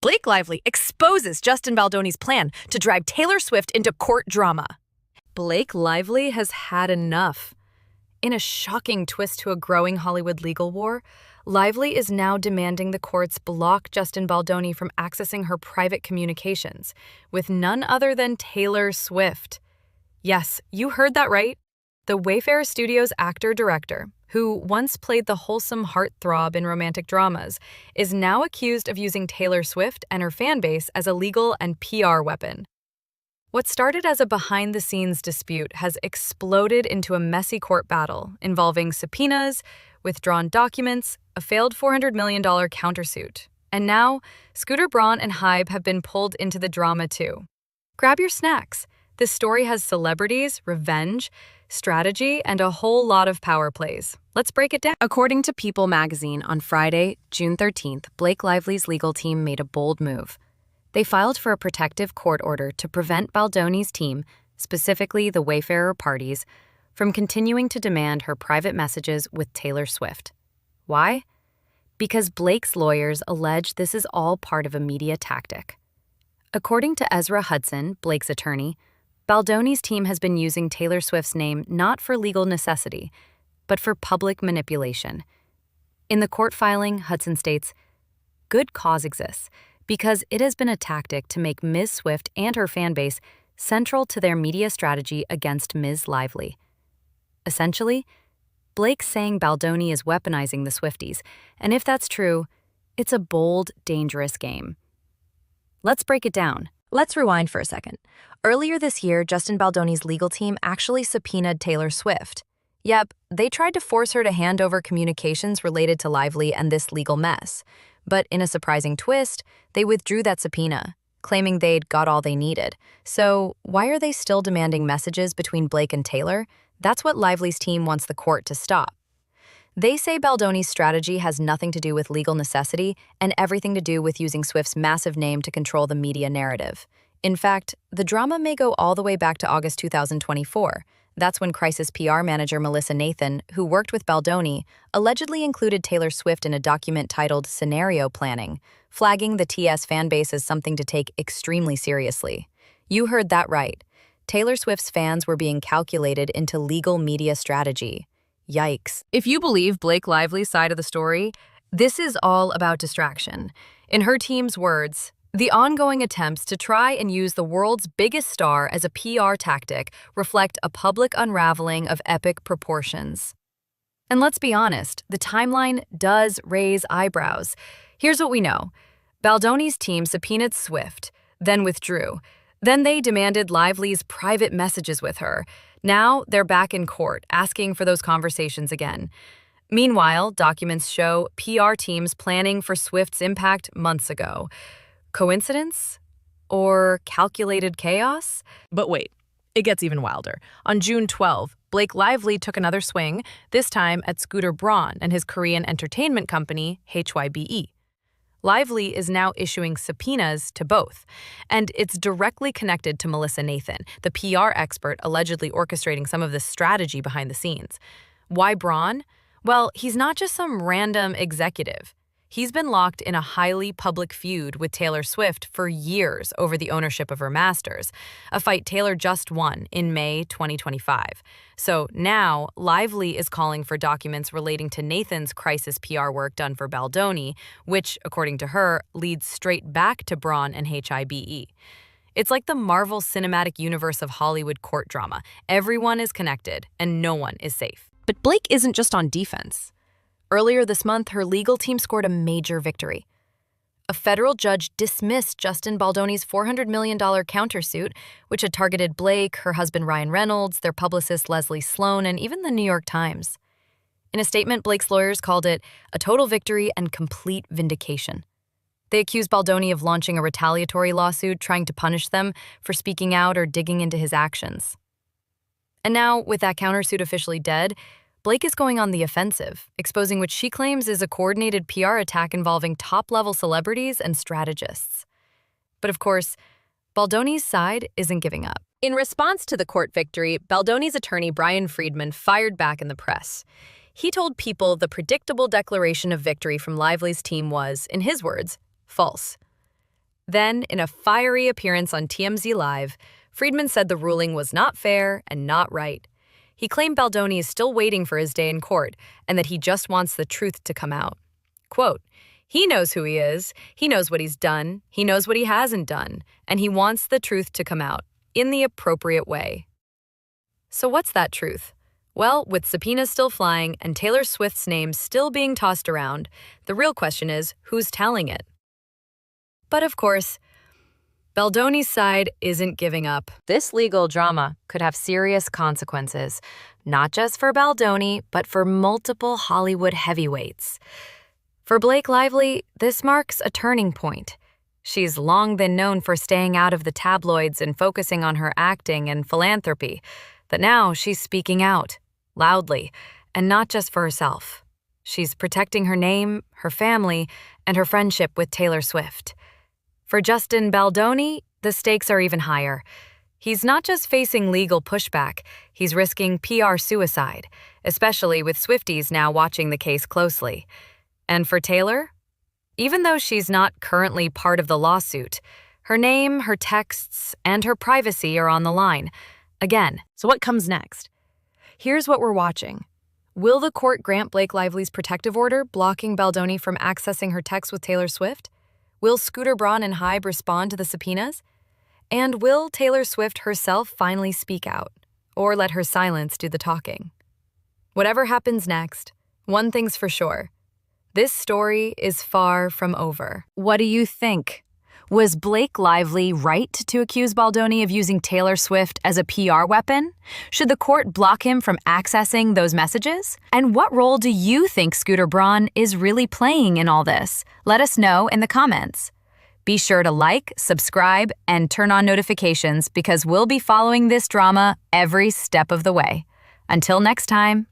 Blake Lively exposes Justin Baldoni's plan to drag Taylor Swift into court drama. Blake Lively has had enough. In a shocking twist to a growing Hollywood legal war, Lively is now demanding the courts block Justin Baldoni from accessing her private communications with none other than Taylor Swift. Yes, you heard that right. The Wayfarer Studios actor-director, who once played the wholesome heartthrob in romantic dramas, is now accused of using Taylor Swift and her fanbase as a legal and PR weapon. What started as a behind-the-scenes dispute has exploded into a messy court battle involving subpoenas, withdrawn documents, a failed $400 million countersuit. And now, Scooter Braun and Hybe have been pulled into the drama too. Grab your snacks. This story has celebrities, revenge, strategy, and a whole lot of power plays. Let's break it down. According to People magazine, on Friday, June 13th, Blake Lively's legal team made a bold move. They filed for a protective court order to prevent Baldoni's team, specifically the Wayfarer parties, from continuing to demand her private messages with Taylor Swift. Why? Because Blake's lawyers allege this is all part of a media tactic. According to Ezra Hudson, Blake's attorney, Baldoni's team has been using Taylor Swift's name not for legal necessity, but for public manipulation. In the court filing, Hudson states, "Good cause exists because it has been a tactic to make Ms. Swift and her fanbase central to their media strategy against Ms. Lively." Essentially, Blake's saying Baldoni is weaponizing the Swifties, and if that's true, it's a bold, dangerous game. Let's break it down. Let's rewind for a second. Earlier this year, Justin Baldoni's legal team actually subpoenaed Taylor Swift. Yep, they tried to force her to hand over communications related to Lively and this legal mess. But in a surprising twist, they withdrew that subpoena, claiming they'd got all they needed. So why are they still demanding messages between Blake and Taylor? That's what Lively's team wants the court to stop. They say Baldoni's strategy has nothing to do with legal necessity and everything to do with using Swift's massive name to control the media narrative. In fact, the drama may go all the way back to August 2024. That's when crisis PR manager Melissa Nathan, who worked with Baldoni, allegedly included Taylor Swift in a document titled Scenario Planning, flagging the TS fanbase as something to take extremely seriously. You heard that right. Taylor Swift's fans were being calculated into legal media strategy. Yikes. If you believe Blake Lively's side of the story, this is all about distraction. In her team's words, the ongoing attempts to try and use the world's biggest star as a PR tactic reflect a public unraveling of epic proportions. And let's be honest, the timeline does raise eyebrows. Here's what we know. Baldoni's team subpoenaed Swift, then withdrew. Then they demanded Lively's private messages with her. Now they're back in court, asking for those conversations again. Meanwhile, documents show PR teams planning for Swift's impact months ago. Coincidence? Or calculated chaos? But wait, it gets even wilder. On June 12, Blake Lively took another swing, this time at Scooter Braun and his Korean entertainment company, HYBE. Lively is now issuing subpoenas to both, and it's directly connected to Melissa Nathan, the PR expert allegedly orchestrating some of the strategy behind the scenes. Why Braun? Well, he's not just some random executive. He's been locked in a highly public feud with Taylor Swift for years over the ownership of her masters, a fight Taylor just won in May 2025. So now, Lively is calling for documents relating to Nathan's crisis PR work done for Baldoni, which, according to her, leads straight back to Braun and HYBE. It's like the Marvel Cinematic Universe of Hollywood court drama. Everyone is connected, and no one is safe. But Blake isn't just on defense. Earlier this month, her legal team scored a major victory. A federal judge dismissed Justin Baldoni's $400 million countersuit, which had targeted Blake, her husband Ryan Reynolds, their publicist Leslie Sloan, and even the New York Times. In a statement, Blake's lawyers called it a total victory and complete vindication. They accused Baldoni of launching a retaliatory lawsuit trying to punish them for speaking out or digging into his actions. And now, with that countersuit officially dead, Blake is going on the offensive, exposing what she claims is a coordinated PR attack involving top-level celebrities and strategists. But of course, Baldoni's side isn't giving up. In response to the court victory, Baldoni's attorney Brian Friedman fired back in the press. He told People the predictable declaration of victory from Lively's team was, in his words, false. Then, in a fiery appearance on TMZ Live, Friedman said the ruling was not fair and not right. He claimed Baldoni is still waiting for his day in court and that he just wants the truth to come out. Quote, "He knows who he is, he knows what he's done, he knows what he hasn't done, and he wants the truth to come out in the appropriate way." So what's that truth? Well, with subpoenas still flying and Taylor Swift's name still being tossed around, the real question is, who's telling it? But of course, Baldoni's side isn't giving up. This legal drama could have serious consequences, not just for Baldoni, but for multiple Hollywood heavyweights. For Blake Lively, this marks a turning point. She's long been known for staying out of the tabloids and focusing on her acting and philanthropy, but now she's speaking out, loudly, and not just for herself. She's protecting her name, her family, and her friendship with Taylor Swift. For Justin Baldoni, the stakes are even higher. He's not just facing legal pushback, he's risking PR suicide, especially with Swifties now watching the case closely. And for Taylor, even though she's not currently part of the lawsuit, her name, her texts, and her privacy are on the line. Again, so what comes next? Here's what we're watching. Will the court grant Blake Lively's protective order, blocking Baldoni from accessing her texts with Taylor Swift? Will Scooter Braun and Hybe respond to the subpoenas? And will Taylor Swift herself finally speak out, or let her silence do the talking? Whatever happens next, one thing's for sure. This story is far from over. What do you think? Was Blake Lively right to accuse Baldoni of using Taylor Swift as a PR weapon? Should the court block him from accessing those messages? And what role do you think Scooter Braun is really playing in all this? Let us know in the comments. Be sure to like, subscribe, and turn on notifications because we'll be following this drama every step of the way. Until next time.